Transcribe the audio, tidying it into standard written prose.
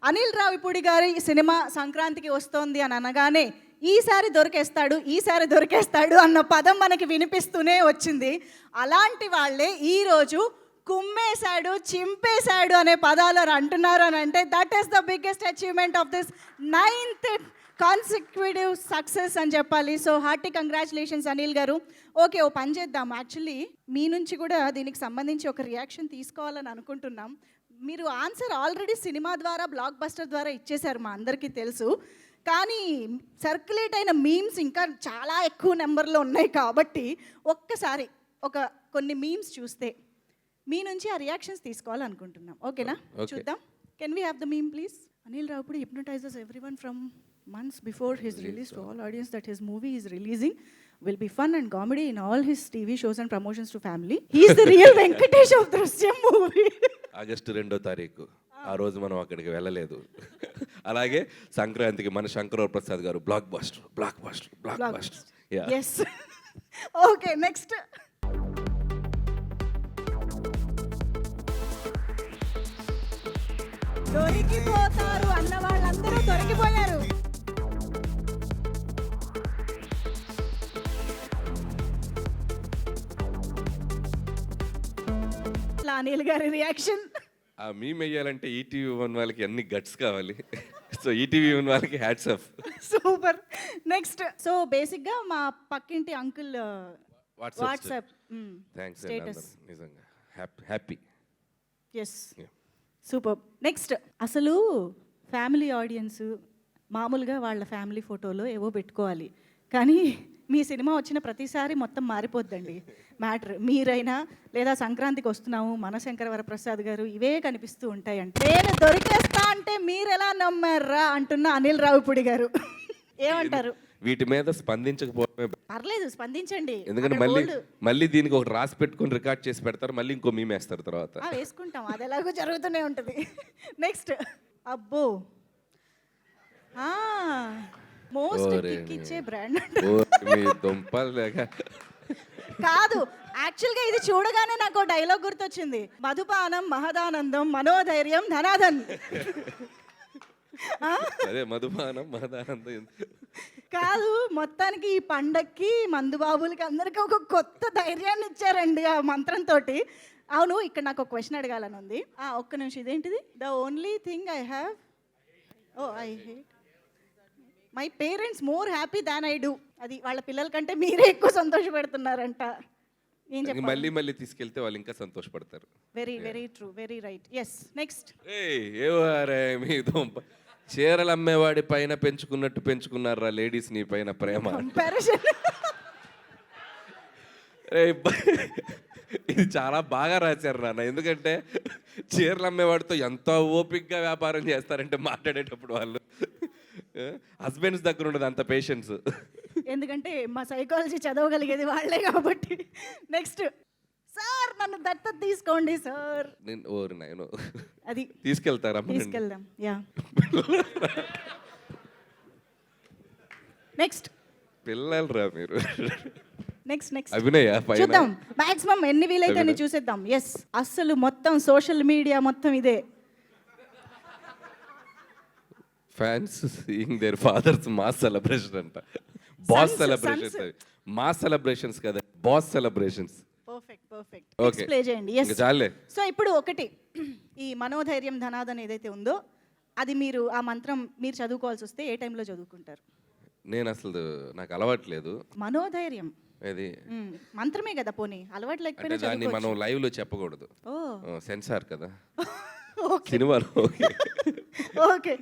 అనిల్ రావిపూడి గారి సినిమా సంక్రాంతికి వస్తోంది అని అనగానే ఈసారి దొరికేస్తాడు అన్న పదం మనకి వినిపిస్తూనే వచ్చింది. అలాంటి వాళ్ళే ఈరోజు కుమ్మేశాడు, చింపేశాడు అనే పదాలు అంటున్నారు అని అంటే that is the biggest achievement of this 9th consecutive success అని చెప్పాలి. సో హార్టీ కంగ్రాచులేషన్స్ అనిల్ గారు. ఓకే, ఓ పని చేద్దాం. యాక్చువల్లీ మీ నుంచి కూడా దీనికి సంబంధించి ఒక రియాక్షన్ తీసుకోవాలని అనుకుంటున్నాం. మీరు ఆన్సర్ ఆల్రెడీ సినిమా ద్వారా, బ్లాక్ బస్టర్ ద్వారా ఇచ్చేశారు, మా అందరికీ తెలుసు. కానీ సర్క్యులేట్ అయిన మీమ్స్ ఇంకా చాలా ఎక్కువ నెంబర్లో ఉన్నాయి కాబట్టి ఒక్కసారి కొన్ని మీమ్స్ చూస్తే మీ నుంచి ఆ రియాక్షన్స్ తీసుకోవాలనుకుంటున్నాం. ఓకేనా? చూద్దాం. Can we have the meme please? Anil Ravipudi hypnotizes everyone from months before his release to all audience that his movie is releasing will be fun and comedy in all his TV shows and promotions to family. He is the real Venkatesh of Drishyam movie. August 2వ తారీఖు ఆ రోజు మనం అక్కడికి వెళ్ళలేదు. అలాగే సంక్రాంతికి మన శంకరవర ప్రసాద్ గారు block buster. Yes. Okay, next. దొరికిపోతారు అన్న వాళ్ళందరూ దొరికిపోయారు. అనిల్ గారి రియాక్షన్. ఆ మీమ్ వేయాలంటే ఈటీవీ వన్ వాళ్ళకి అన్ని గట్స్ కావాలి. సో ఈటీవీ వన్ వాళ్ళకి hats off. Super. Next. So బేసిక్గా మా పక్కింటి అంకుల్ వాట్సాప్ థ్యాంక్స్ నిజంగా హ్యాపీ. Yes, super. నెక్స్ట్. అసలు ఫ్యామిలీ ఆడియన్స్ మామూలుగా వాళ్ళ ఫ్యామిలీ ఫోటోలో ఏవో పెట్టుకోవాలి, కానీ మీ సినిమా వచ్చిన ప్రతిసారి మొత్తం మారిపోద్దండి మ్యాటర్. మీరైనా లేదా సంక్రాంతికి వస్తున్నాము మన శంకరవర ప్రసాద్ గారు ఇవే కనిపిస్తూ ఉంటాయి. అంటే నేను దొరికేస్తా అంటే మీరు ఎలా నమ్మారా అంటున్న అనిల్ రావిపూడి గారు ఏమంటారు? వీటి మీద స్పందించకపోవడమే. పర్లేదు, స్పందించండి. ఎందుకంటే మళ్ళీ దీనికి ఒకటి రాసి పెట్టుకొని రికార్డ్ చేసి పెడతారు, మళ్ళీ ఇంకో మీమ్ వేస్తారు తర్వాత. వేసుకుంటాం, అది ఎలాగో జరుగుతూనే ఉంటుంది. నెక్స్ట్. అబ్బో, మోస్ట్ కిక్ ఇచ్చే బ్రాండ్ కాదు. యాక్చువల్గా ఇది చూడగానే నాకు డైలాగ్ గుర్తొచ్చింది. మధుపానం మహదానందం మనోధైర్యం ధనాధన్. అదే మధుపానం మహదానందం కాదు, మొత్తానికి ఈ పండక్కి మందుబాబులకి అందరికీ ఒక కొత్త ధైర్యాన్ని ఇచ్చారండి ఆ మంత్రంతో. అవును, ఇక్కడ నాకు ఒక క్వశ్చన్ అడగాలని ఉంది. ఒక్క నిమిషం. ఇదేంటిది? The only thing I have I hate my parents more happy than I do. అది వాళ్ళ పిల్లల కంటే మీరే ఎక్కువ సంతోషపెడుతున్నారంట. ఏం చెప్పాలి? మళ్ళీ తీసుకెళ్తే వాళ్ళు ఇంకా సంతోషపడతారు. Very very true, very right. Yes, next. మీ చీరలు అమ్మేవాడి పైన పెంచుకున్నట్టు పెంచుకున్నారా లేడీస్ నీ పైన ప్రేమ. ఇది చాలా బాగా రాశారు నాన్న. ఎందుకంటే చీరలు అమ్మేవాడితో ఎంత ఓపిక్గా వ్యాపారం చేస్తారంటే మాట్లాడేటప్పుడు వాళ్ళు హస్బెండ్స్ దగ్గర ఉండదు అంత పేషెన్స్. ఎందుకంటే మా సైకాలజీ చదవగలిగేది వాళ్ళే కాబట్టి. నెక్స్ట్. సార్ నన్ను దత్తత తీసుకోండి సార్. నేను అది తీసుకెళ్తారా? తీసుకెళ్దాం. యా. నెక్స్ట్. పిల్లలు రా మీరు. నెక్స్ట్. అభినయ చూద్దాం, మాక్సిమం ఎన్ని వీలైతే అన్ని చూసేద్దాం. ఎస్, అస్సలు మొత్తం సోషల్ మీడియా మొత్తం ఇదే. Fans seeing their father's mass celebration అంట. బాస్ సెలబ్రేషన్స్, మాస్ సెలబ్రేషన్స్ కదా, బాస్ సెలబ్రేషన్స్. పర్ఫెక్ట్. ఎక్స్ప్లెయిన్ చేయండి. ఎస్, చాలే. సో ఇప్పుడు ఒకటి, ఈ మనోధైర్యం ధనాదన్ ఏదైతే ఉందో అది మీరు ఆ మంత్రం మీరు చదువుకోవాల్సి వస్తే ఏ టైంలో చదువుకుంటారు? నేను అసలు నాకు అలవాట్లేదు మనోధైర్యం. ఇది మంత్రమే కదా, పోనీ అలవాటు లేకపోయినా దాన్ని మనం లైవ్ లో చెప్పకూడదు, సెన్సార్ కదా ఓకే. సినిమాలో. ఓకే.